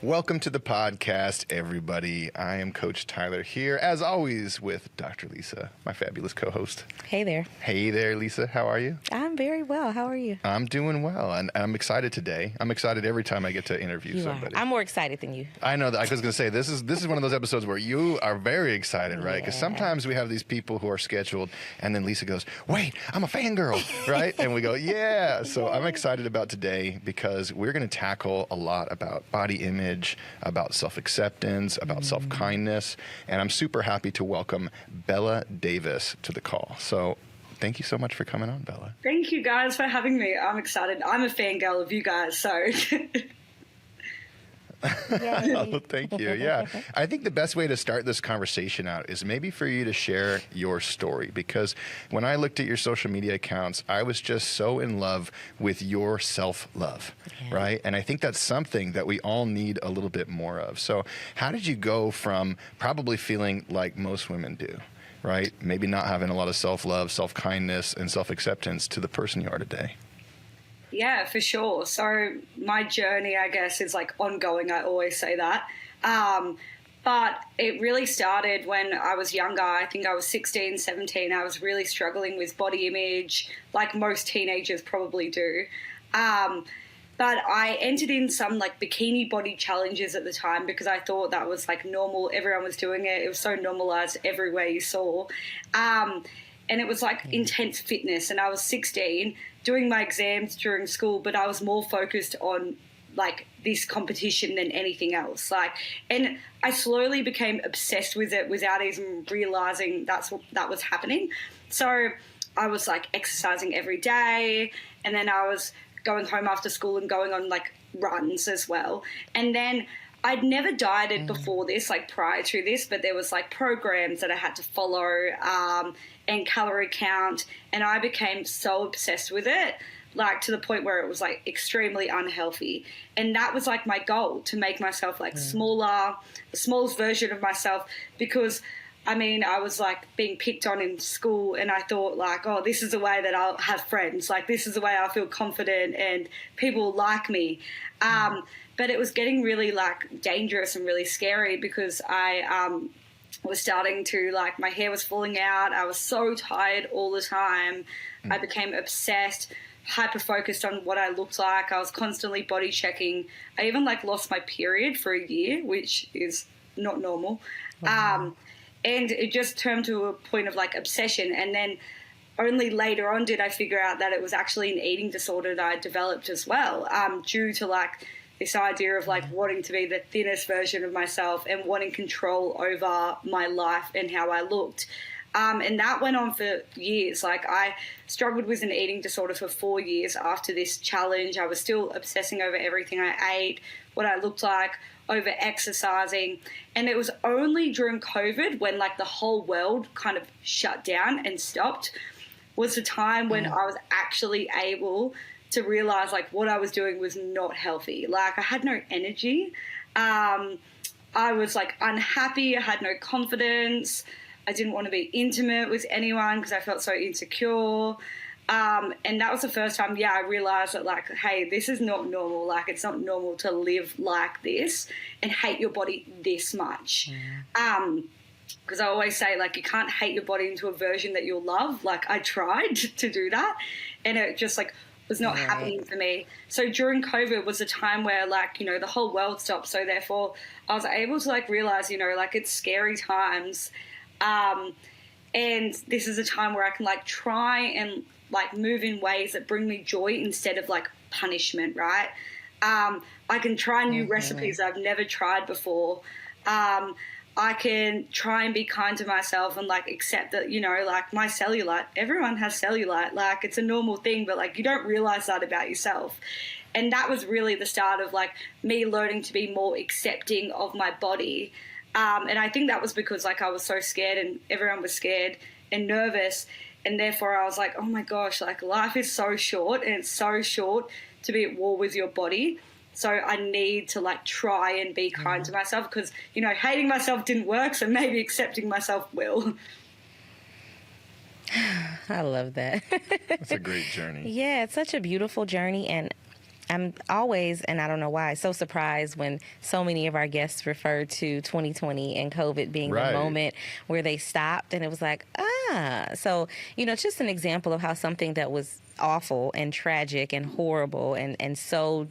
Welcome to the podcast, everybody. I am Coach Tyler here, as always, with Dr. Lisa, my fabulous co-host. Hey there. Hey there, Lisa. How are you? I'm very well. How are you? I'm doing well, and I'm excited today. I'm excited every time I get to interview somebody. I'm more excited than you. I know that. I was going to say, this is one of those episodes where you are very excited, right? Because sometimes we have these people who are scheduled, and then Lisa goes, wait, I'm a fangirl, right? And we go, yeah. So I'm excited about today because we're going to tackle a lot about body image, about self-acceptance, about self-kindness, and I'm super happy to welcome Bella Davis to the call. So thank you so much for coming on, Bella. Thank you guys for having me. I'm excited. I'm a fangirl of you guys, so... Oh, thank you. Yeah. I think the best way to start this conversation out is maybe for you to share your story, because when I looked at your social media accounts, I was just so in love with your self-love, right? And I think that's something that we all need a little bit more of. So how did you go from probably feeling like most women do, right? Maybe not having a lot of self-love, self-kindness, and self-acceptance to the person you are today? Yeah, for sure. So my journey, I guess, is like ongoing. I always say that. But it really started when I was younger. I think I was 16, 17. I was really struggling with body image, like most teenagers probably do. But I entered in some like bikini body challenges at the time because I thought that was like normal. Everyone was doing it. It was so normalized everywhere you saw. And it was like intense fitness. And I was 16 doing my exams during school, but I was more focused on like this competition than anything else. And I slowly became obsessed with it without even realizing that was happening. So I was like exercising every day, and then I was going home after school and going on like runs as well. And then I'd never dieted before this, like prior to this, but there was like programs that I had to follow and calorie count, and I became so obsessed with it, like to the point where it was like extremely unhealthy. And that was like my goal, to make myself like smaller, the smallest version of myself, because I mean, I was like being picked on in school, and I thought like, oh, this is the way that I'll have friends. Like, this is the way I'll feel confident and people like me. But it was getting really like dangerous and really scary because I was starting to like, my hair was falling out. I was so tired all the time. I became obsessed, hyper focused on what I looked like. I was constantly body checking. I even like lost my period for a year, which is not normal. And it just turned to a point of like obsession. And then only later on did I figure out that it was actually an eating disorder that I developed as well, due to like this idea of like wanting to be the thinnest version of myself and wanting control over my life and how I looked. And that went on for years. Like, I struggled with an eating disorder for 4 years after this challenge. I was still obsessing over everything I ate, what I looked like, over exercising. And it was only during COVID, when like the whole world kind of shut down and stopped, was the time when I was actually able to realize like what I was doing was not healthy. Like, I had no energy. I was like unhappy. I had no confidence. I didn't want to be intimate with anyone because I felt so insecure. And that was the first time, I realized that like, hey, this is not normal. Like, it's not normal to live like this and hate your body this much. Because I always say, like, you can't hate your body into a version that you'll love. Like, I tried to do that, and it just like was not happening for me. So during COVID was a time where like, the whole world stopped. So therefore I was able to like realize, like, it's scary times. And this is a time where I can like try and like move in ways that bring me joy instead of like punishment, right? I can try new recipes I've never tried before. I can try and be kind to myself and like accept that, like my cellulite, everyone has cellulite, like it's a normal thing, but like you don't realize that about yourself. And that was really the start of like me learning to be more accepting of my body. And I think that was because like I was so scared and everyone was scared and nervous. And therefore I was like, oh my gosh, like life is so short, and it's so short to be at war with your body. So I need to like try and be kind to myself, because, hating myself didn't work. So maybe accepting myself will. I love that. It's a great journey. Yeah, it's such a beautiful journey. And I'm always, and I don't know why, so surprised when so many of our guests refer to 2020 and COVID being Right. the moment where they stopped, and it was like, so, it's just an example of how something that was awful and tragic and horrible and so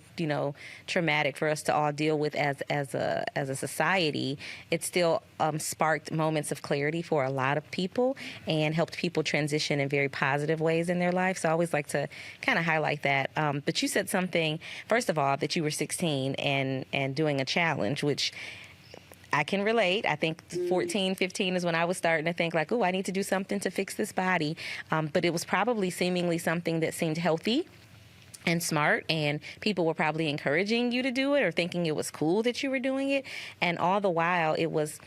traumatic for us to all deal with as a society, it still sparked moments of clarity for a lot of people and helped people transition in very positive ways in their life. So I always like to kind of highlight that. But you said something, first of all, that you were 16 and doing a challenge, which I can relate. I think 14, 15 is when I was starting to think like, oh, I need to do something to fix this body. But it was probably seemingly something that seemed healthy and smart, and people were probably encouraging you to do it or thinking it was cool that you were doing it. And all the while it was,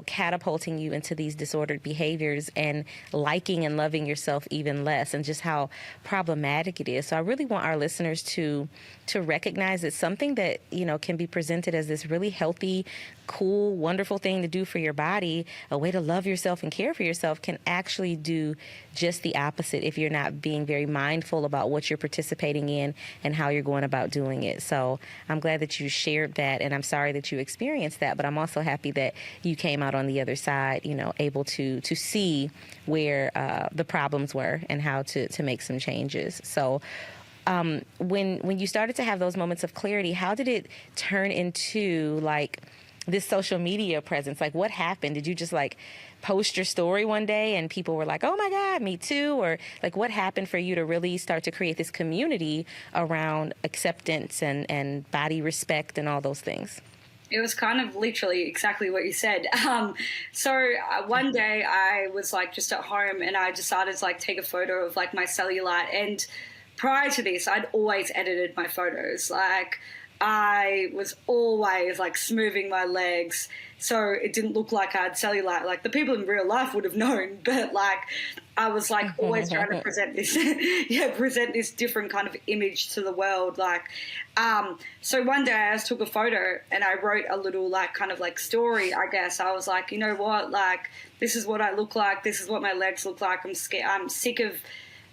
catapulting you into these disordered behaviors and liking and loving yourself even less, and just how problematic it is. So I really want our listeners to recognize it's something that, can be presented as this really healthy, cool, wonderful thing to do for your body. A way to love yourself and care for yourself can actually do just the opposite if you're not being very mindful about what you're participating in and how you're going about doing it. So I'm glad that you shared that, and I'm sorry that you experienced that, but I'm also happy that you came out on the other side, able to see where the problems were and how to make some changes. So when you started to have those moments of clarity, how did it turn into like this social media presence? Like, what happened? Did you just like post your story one day and people were like, oh my God, me too? Or like, what happened for you to really start to create this community around acceptance and body respect and all those things? It was kind of literally exactly what you said. One day I was like just at home and I decided to like take a photo of like my cellulite. And prior to this, I'd always edited my photos. Like, I was always like smoothing my legs so it didn't look like I had cellulite. Like the people in real life would have known, but like I was like always trying to present this different kind of image to the world. Like, so one day I just took a photo and I wrote a little like kind of like story, I guess. I was like, you know what, like this is what I look like. This is what my legs look like. I'm scared. I'm sick of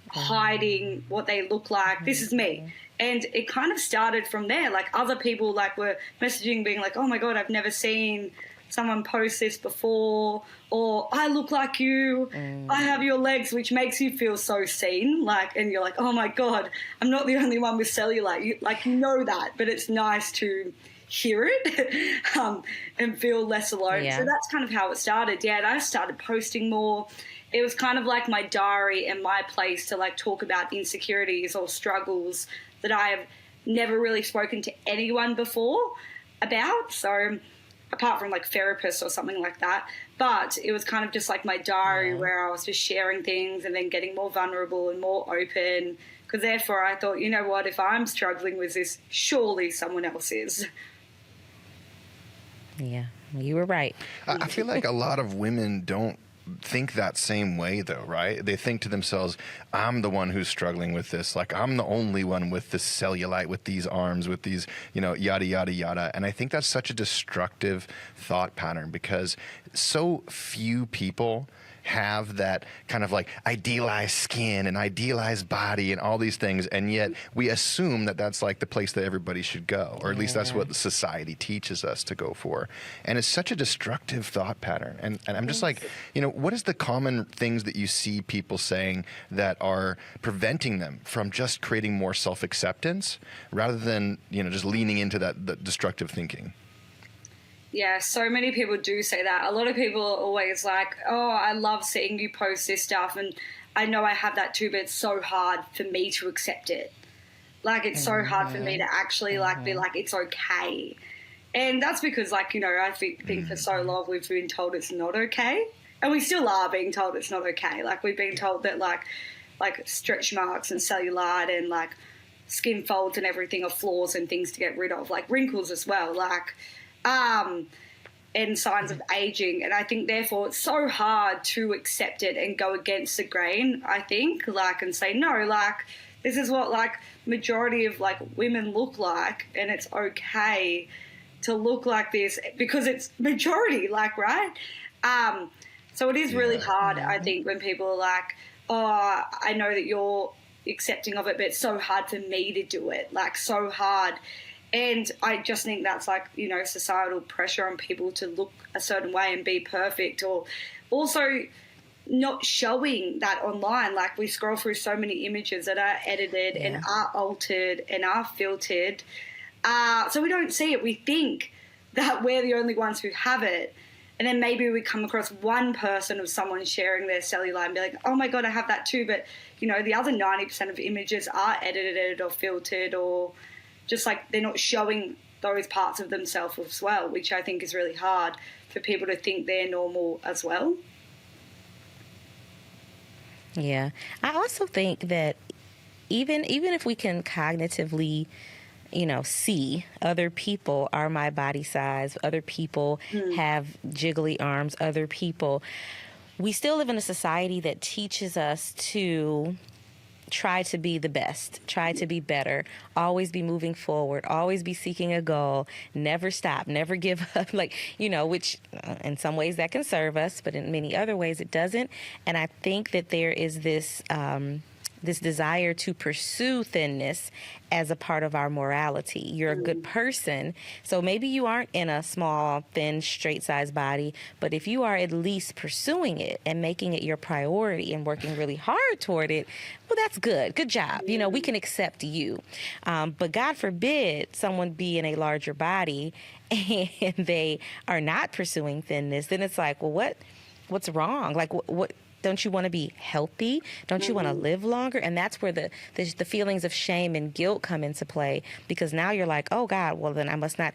hiding what they look like. This is me. And it kind of started from there. Like other people like were messaging being like, oh my God, I've never seen someone post this before, or I look like you, I have your legs, which makes you feel so seen. Like, and you're like, oh my God, I'm not the only one with cellulite. You know that, but it's nice to hear it and feel less alone. Yeah. So that's kind of how it started. Yeah, and I started posting more. It was kind of like my diary and my place to like talk about insecurities or struggles that I have never really spoken to anyone before about. So apart from like therapists or something like that, but it was kind of just like my diary where I was just sharing things and then getting more vulnerable and more open. Because therefore I thought, you know what, if I'm struggling with this, surely someone else is. Yeah, you were right. I feel like a lot of women don't think that same way though, right? They think to themselves, I'm the one who's struggling with this. Like I'm the only one with this cellulite, with these arms, with these, yada, yada, yada. And I think that's such a destructive thought pattern because so few people have that kind of like idealized skin and idealized body and all these things, and yet we assume that that's like the place that everybody should go, or at least that's what society teaches us to go for. And it's such a destructive thought pattern. And I'm just like, what is the common things that you see people saying that are preventing them from just creating more self-acceptance rather than, just leaning into that destructive thinking? Yeah, so many people do say that. A lot of people are always like, oh, I love seeing you post this stuff, and I know I have that too, but it's so hard for me to accept it. Like, it's so hard for me to actually, like, be like, it's okay. And that's because, like, I think for so long we've been told it's not okay. And we still are being told it's not okay. Like, we've been told that, like stretch marks and cellulite and, like, skin folds and everything are flaws and things to get rid of. Like, wrinkles as well. Like... and signs of aging. And I think, therefore, it's so hard to accept it and go against the grain, I think, like, and say, no, like, this is what, like, majority of, like, women look like, and it's okay to look like this because it's majority, like, right? So it is really hard, I think, when people are like, oh, I know that you're accepting of it, but it's so hard for me to do it, like so hard. And I just think that's like, you know, societal pressure on people to look a certain way and be perfect, or also not showing that online. Like we scroll through so many images that are edited and are altered and are filtered. So we don't see it. We think that we're the only ones who have it. And then maybe we come across one person of someone sharing their cellulite and be like, oh my God, I have that too. But, you know, the other 90% of images are edited or filtered, or just like they're not showing those parts of themselves as well, which I think is really hard for people to think they're normal as well. Yeah. I also think that even if we can cognitively, you know, see other people are my body size, other people have jiggly arms, other people, we still live in a society that teaches us to try to be the best, try to be better, always be moving forward, always be seeking a goal, never stop, never give up, like, you know, which in some ways that can serve us, but in many other ways it doesn't. And I think that there is this desire to pursue thinness as a part of our morality. You're a good person, so maybe you aren't in a small, thin, straight-sized body, but if you are at least pursuing it and making it your priority and working really hard toward it, well, that's good. Good job. You know, we can accept you. But God forbid someone be in a larger body and they are not pursuing thinness, then it's like, well, what's wrong? Like, what don't you want to be healthy? Don't you want to live longer? And that's where the feelings of shame and guilt come into play, because now you're like, oh God, well then I must not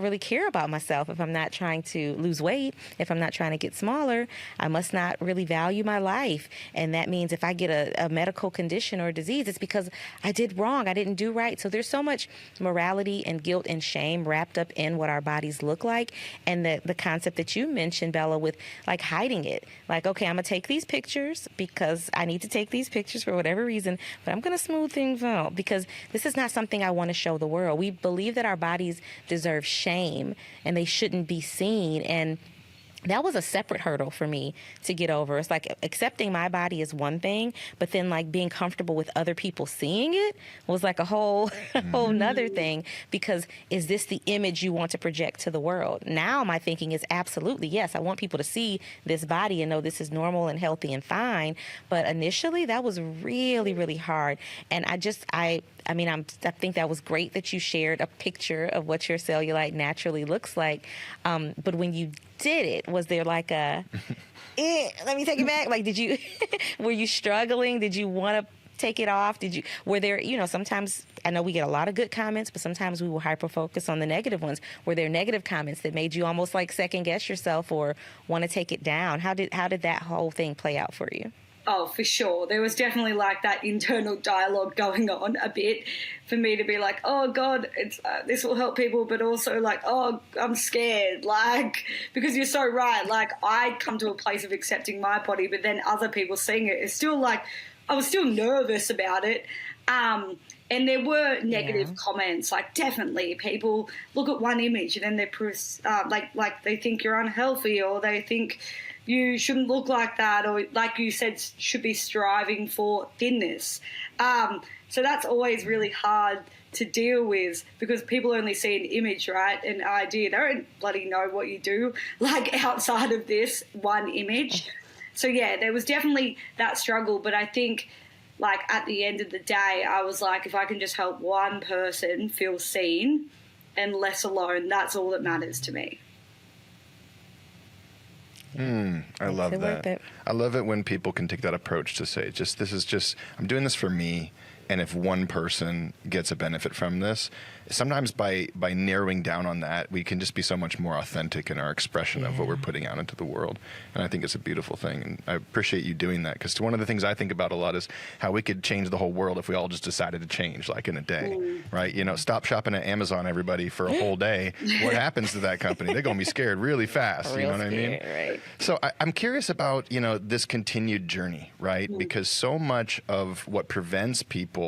really care about myself if I'm not trying to lose weight, if I'm not trying to get smaller. I must not really value my life. And that means if I get a medical condition or a disease, it's because I did wrong, I didn't do right. So there's so much morality and guilt and shame wrapped up in what our bodies look like. And the concept that you mentioned, Bella, with like hiding it, like, okay, I'm gonna take these pictures because I need to take these pictures for whatever reason, but I'm going to smooth things out because this is not something I want to show the world. We believe that our bodies deserve shame and they shouldn't be seen. And that was a separate hurdle for me to get over. It's like accepting my body is one thing, but then like being comfortable with other people seeing it was like a whole nother thing, because is this the image you want to project to the world? Now my thinking is absolutely yes. I want people to see this body and know this is normal and healthy and fine. But initially that was really, really hard. And I think that was great that you shared a picture of what your cellulite naturally looks like. But when you did it, was there like a, let me take it back? Like, were you struggling? Did you want to take it off? Were there, you know, sometimes I know we get a lot of good comments, but sometimes we will hyper focus on the negative ones. Were there negative comments that made you almost like second guess yourself or want to take it down? How did that whole thing play out for you? Oh, for sure. There was definitely like that internal dialogue going on a bit for me to be like, oh God, it's this will help people, but also like, oh, I'm scared, like, because you're so right. Like I come to a place of accepting my body, but then other people seeing it, it's still like, I was still nervous about it. And there were negative comments, like definitely people look at one image and then they like they think you're unhealthy, or they think you shouldn't look like that, or like you said, should be striving for thinness. So that's always really hard to deal with because people only see an image, right? An idea. They don't bloody know what you do, like outside of this one image. So yeah, there was definitely that struggle. But I think like at the end of the day, I was like, if I can just help one person feel seen and less alone, that's all that matters to me. I love that. I love it when people can take that approach to say, I'm doing this for me. And if one person gets a benefit from this, sometimes by narrowing down on that, we can just be so much more authentic in our expression of what we're putting out into the world. And I think it's a beautiful thing. And I appreciate you doing that, because one of the things I think about a lot is how we could change the whole world if we all just decided to change, like in a day, right? You know, stop shopping at Amazon, everybody, for a whole day. What happens to that company? They're going to be scared really fast. You know what I mean? Right. So I'm curious about, you know, this continued journey, right? Because so much of what prevents people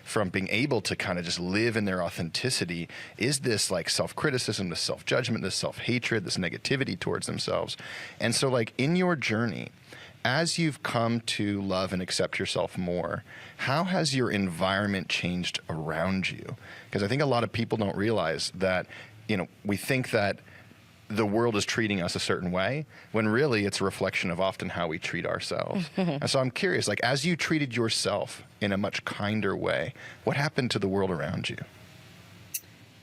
from being able to kind of just live in their authenticity is this like self-criticism, this self-judgment, this self-hatred, this negativity towards themselves. And so like in your journey, as you've come to love and accept yourself more, how has your environment changed around you? Because I think a lot of people don't realize that, we think that the world is treating us a certain way when really it's a reflection of often how we treat ourselves. And so I'm curious, like, as you treated yourself in a much kinder way, what happened to the world around you?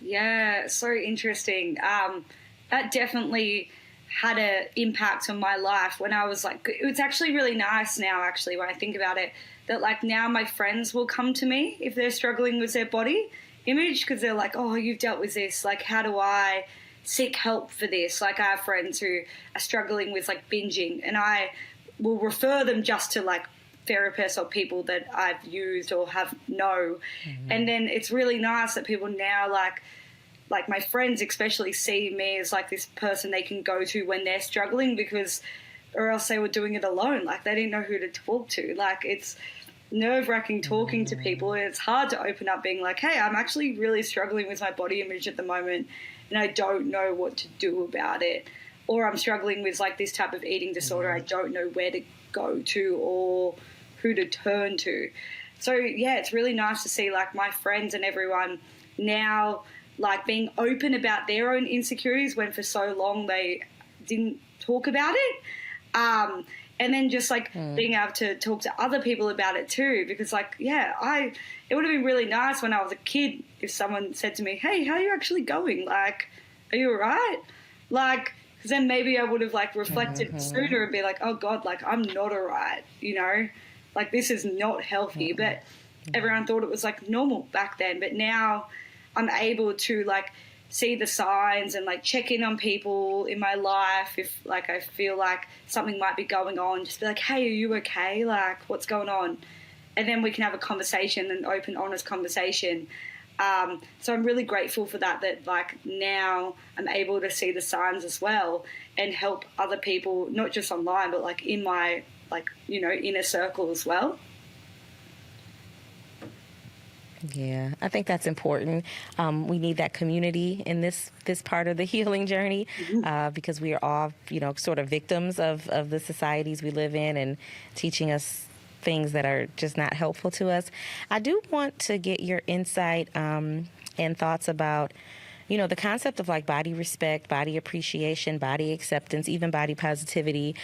Yeah, so interesting. That definitely had an impact on my life when I was like, it's actually really nice now, actually, when I think about it, that like now my friends will come to me if they're struggling with their body image, because they're like, oh, you've dealt with this. Like, how do I seek help for this? Like, I have friends who are struggling with like binging, and I will refer them just to like therapists or people that I've used or know. And then it's really nice that people now like my friends especially see me as like this person they can go to when they're struggling, because or else they were doing it alone. Like, they didn't know who to talk to. Like, it's nerve-wracking talking to people, and it's hard to open up being like, hey, I'm actually really struggling with my body image at the moment and I don't know what to do about it, or I'm struggling with like this type of eating disorder, I don't know where to go to or who to turn to. So yeah, it's really nice to see like my friends and everyone now like being open about their own insecurities when for so long they didn't talk about it. And then just like being able to talk to other people about it too, because like, yeah, it would have been really nice when I was a kid if someone said to me, hey, how are you actually going? Like, are you all right? Like, because then maybe I would have like reflected sooner and be like, oh God, like I'm not all right, like this is not healthy. But everyone thought it was like normal back then. But now I'm able to like see the signs and like check in on people in my life if like I feel like something might be going on, just be like, hey, are you okay? Like, what's going on? And then we can have a conversation, an open, honest conversation. So I'm really grateful for that like now I'm able to see the signs as well and help other people, not just online, but like in my like, inner circle as well. Yeah, I think that's important. We need that community in this part of the healing journey, because we are all, sort of victims of the societies we live in and teaching us things that are just not helpful to us. I do want to get your insight and thoughts about, the concept of like body respect, body appreciation, body acceptance, even body positivity,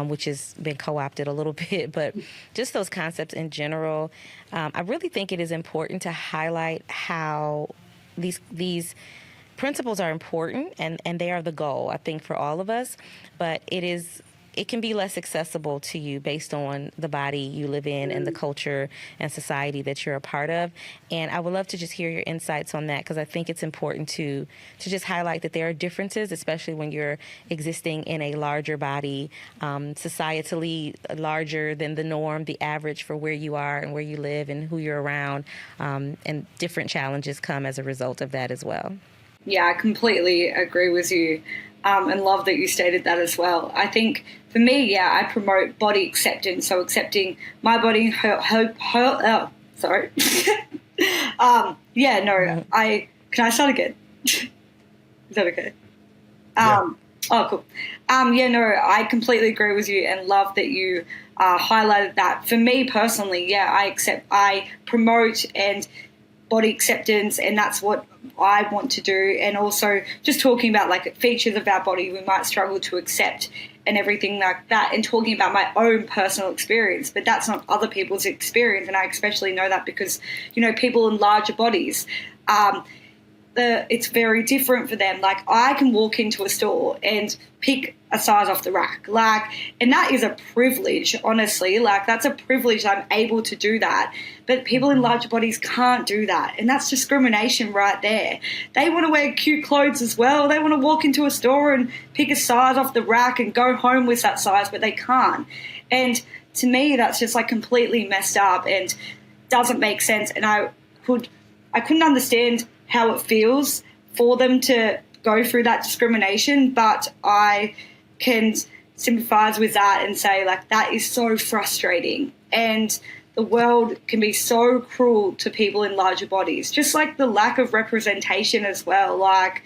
which has been co-opted a little bit, but just those concepts in general. I really think it is important to highlight how these principles are important and they are the goal, I think, for all of us, but it can be less accessible to you based on the body you live in and the culture and society that you're a part of. And I would love to just hear your insights on that, because I think it's important to just highlight that there are differences, especially when you're existing in a larger body, societally larger than the norm, the average for where you are and where you live and who you're around, and different challenges come as a result of that as well. Yeah, I completely agree with you. And love that you stated that as well. I think for me, I promote body acceptance, so accepting my body. Sorry. Can I start again? Is that okay? Oh, cool. I completely agree with you and love that you highlighted that. For me personally, I promote and body acceptance, and that's what I want to do. And also just talking about like features of our body we might struggle to accept and everything like that, and talking about my own personal experience, but that's not other people's experience. And I especially know that because, people in larger bodies, it's very different for them. Like, I can walk into a store and pick a size off the rack, and that is a privilege, honestly. Like, that's a privilege that I'm able to do that. But people in larger bodies can't do that, and that's discrimination right there. They want to wear cute clothes as well. They want to walk into a store and pick a size off the rack and go home with that size, but they can't. And to me, that's just like completely messed up and doesn't make sense. And I couldn't understand how it feels for them to go through that discrimination, but I can sympathize with that and say, like, that is so frustrating. And the world can be so cruel to people in larger bodies, just like the lack of representation as well, like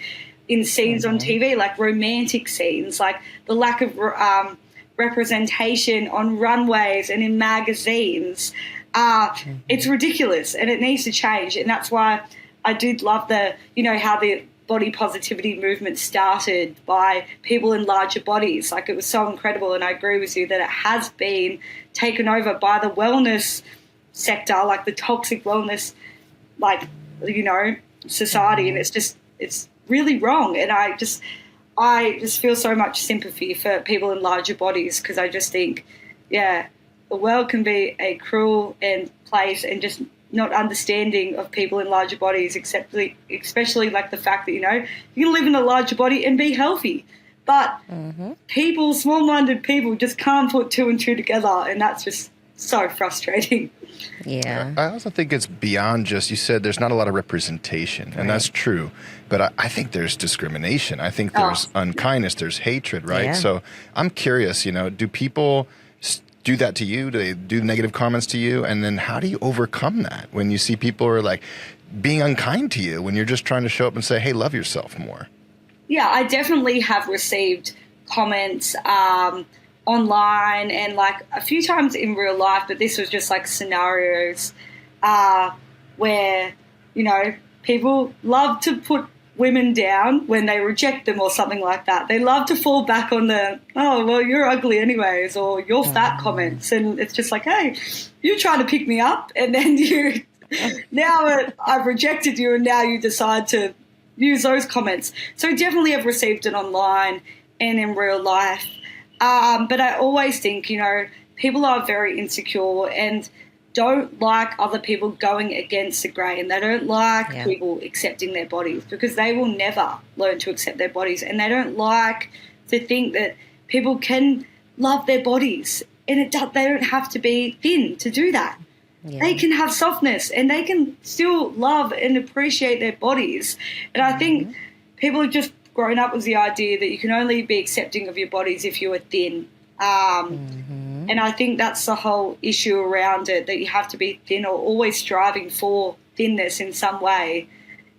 in scenes on TV, like romantic scenes, like the lack of representation on runways and in magazines. It's ridiculous, and it needs to change. And that's why I did love how the body positivity movement started by people in larger bodies. Like, it was so incredible, and I agree with you that it has been taken over by the wellness sector, like the toxic wellness, society, and it's really wrong. And I just feel so much sympathy for people in larger bodies, because I just think, the world can be a cruel place, and just not understanding of people in larger bodies, especially like the fact that, you can live in a larger body and be healthy. But small-minded people just can't put two and two together, and that's just so frustrating. Yeah. I also think it's beyond just, you said there's not a lot of representation, and that's true. But I think there's discrimination. I think there's unkindness, there's hatred, right? Yeah. So I'm curious, do people do that to you? Do they do negative comments to you? And then how do you overcome that when you see people are like being unkind to you when you're just trying to show up and say, hey, love yourself more? Yeah, I definitely have received comments online and like a few times in real life, but this was just like scenarios where, people love to put women down when they reject them or something like that. They love to fall back on the, oh, well, you're ugly anyways, or you're fat comments. And it's just like, hey, you try to pick me up, and then now I've rejected you, and now you decide to use those comments. So I definitely have received it online and in real life. But I always think, people are very insecure and don't like other people going against the grain. They don't like people accepting their bodies, because they will never learn to accept their bodies. And they don't like to think that people can love their bodies, and they don't have to be thin to do that. Yeah. They can have softness, and they can still love and appreciate their bodies. And I think people have just grown up with the idea that you can only be accepting of your bodies if you are thin. And I think that's the whole issue around it, that you have to be thin, or always striving for thinness in some way.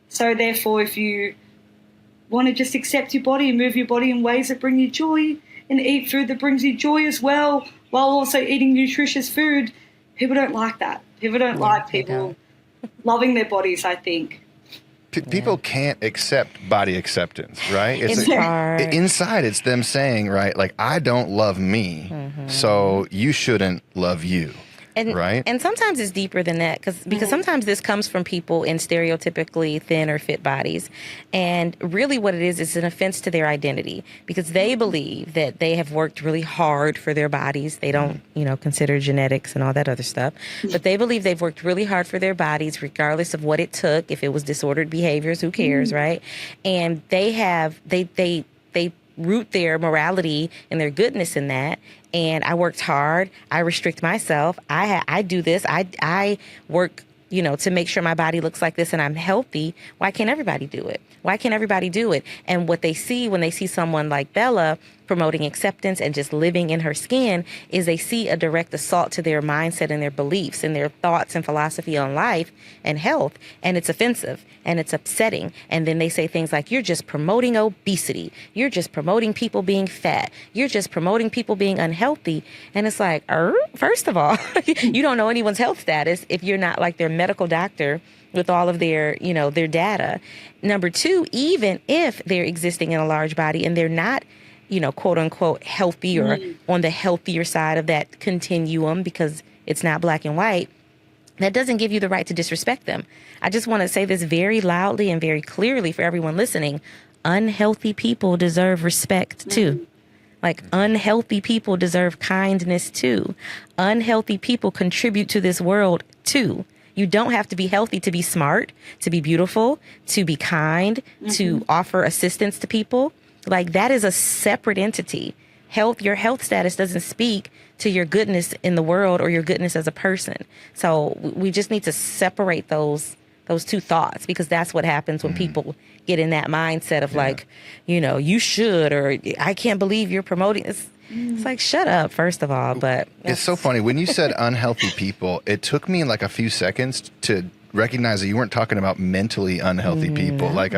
So therefore, if you want to just accept your body and move your body in ways that bring you joy, and eat food that brings you joy as well, while also eating nutritious food, people don't like that. People don't like people loving their bodies, I think. People can't accept body acceptance, right? It's hard. Inside, it's them saying, right, like, I don't love me, so you shouldn't love you. Right? And sometimes it's deeper than that, because sometimes this comes from people in stereotypically thin or fit bodies. And really what it is an offense to their identity, because they believe that they have worked really hard for their bodies. They don't, consider genetics and all that other stuff. But they believe they've worked really hard for their bodies, regardless of what it took. If it was disordered behaviors, who cares, right? And they root their morality and their goodness in that. And I worked hard. I restrict myself. I do this. I work, to make sure my body looks like this and I'm healthy. Why can't everybody do it? Why can't everybody do it? And what they see when they see someone like Bella promoting acceptance and just living in her skin is they see a direct assault to their mindset and their beliefs and their thoughts and philosophy on life and health. And it's offensive and it's upsetting. And then they say things like, you're just promoting obesity. You're just promoting people being fat. You're just promoting people being unhealthy. And it's like, first of all, you don't know anyone's health status if you're not like their medical doctor with all of their, their data. Number two, even if they're existing in a large body and they're not, quote unquote, healthy or on the healthier side of that continuum, because it's not black and white, that doesn't give you the right to disrespect them. I just want to say this very loudly and very clearly for everyone listening. Unhealthy people deserve respect too. Like, unhealthy people deserve kindness too. Unhealthy people contribute to this world too. You don't have to be healthy to be smart, to be beautiful, to be kind, to offer assistance to people. Like, that is a separate entity. Your health status doesn't speak to your goodness in the world or your goodness as a person. So we just need to separate those two thoughts, because that's what happens when people get in that mindset of like, you should, or I can't believe you're promoting this. It's like, shut up, first of all. But it's so funny. When you said unhealthy people, it took me like a few seconds to recognize that you weren't talking about mentally unhealthy people. Like,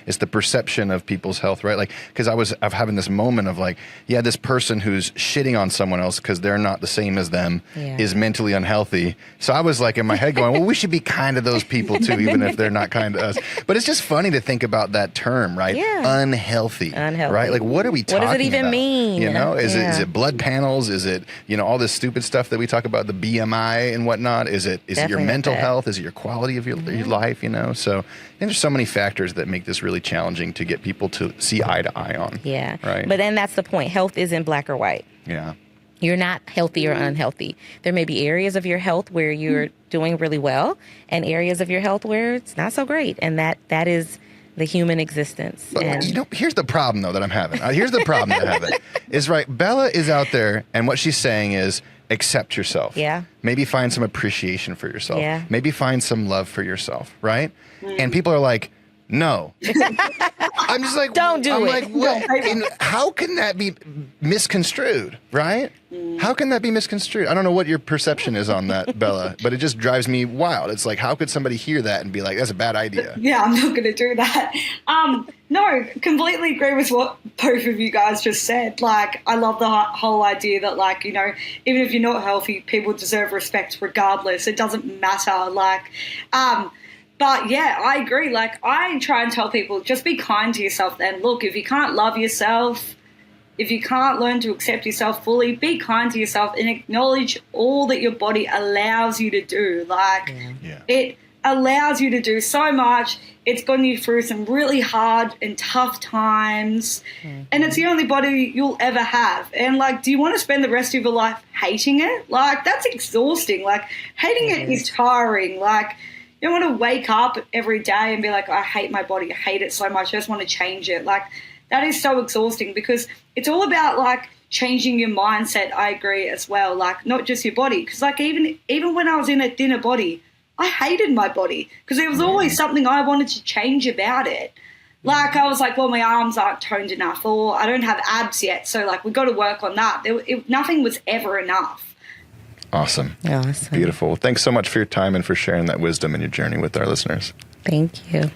it's the perception of people's health, right? Like, because I'm having this moment of like, yeah, this person who's shitting on someone else because they're not the same as them is mentally unhealthy. So I was like in my head going, well, we should be kind to those people too, even if they're not kind to us. But it's just funny to think about that term, right? Yeah. Unhealthy, right? Like, what are we talking about? What does it even mean? You know, is it blood panels? Is it, you know, all this stupid stuff that we talk about, the BMI and whatnot? Is it your mental health? Is it your quality of your life? You know, so I think there's so many factors that make this really challenging to get people to see eye to eye on. Yeah. Right. But then that's the point. Health isn't black or white. Yeah. You're not healthy or unhealthy. There may be areas of your health where you're doing really well and areas of your health where it's not so great. And that is the human existence. But, and you know, here's the problem, though, that I'm having. Here's the problem that I'm having. Is right, Bella is out there, and what she's saying is, accept yourself. Yeah. Maybe find some appreciation for yourself. Yeah. Maybe find some love for yourself, right? And people are like, no. I'm just like, Don't do I'm it. like, what? And how can that be misconstrued, right? How can that be misconstrued? I don't know what your perception is on that, Bella, but it just drives me wild. It's like, how could somebody hear that and be like, that's a bad idea? Yeah, I'm not going to do that. No, completely agree with what both of you guys just said. Like, I love the whole idea that, like, you know, even if you're not healthy, people deserve respect regardless. It doesn't matter. Like, but yeah, I agree. Like, I try and tell people, just be kind to yourself then. Look, if you can't love yourself, if you can't learn to accept yourself fully, be kind to yourself and acknowledge all that your body allows you to do. Like, it allows you to do so much. It's gotten you through some really hard and tough times. And it's the only body you'll ever have. And, like, do you want to spend the rest of your life hating it? Like, that's exhausting. Like, hating it is tiring. Like, you don't want to wake up every day and be like, I hate my body. I hate it so much. I just want to change it. Like, that is so exhausting because it's all about, like, changing your mindset. I agree as well. Like, not just your body. Because, like, even when I was in a thinner body, I hated my body because there was always something I wanted to change about it. Like, I was like, well, my arms aren't toned enough, or I don't have abs yet. So, like, we've got to work on that. Nothing was ever enough. Awesome. Awesome. Beautiful. Thanks so much for your time and for sharing that wisdom and your journey with our listeners. Thank you.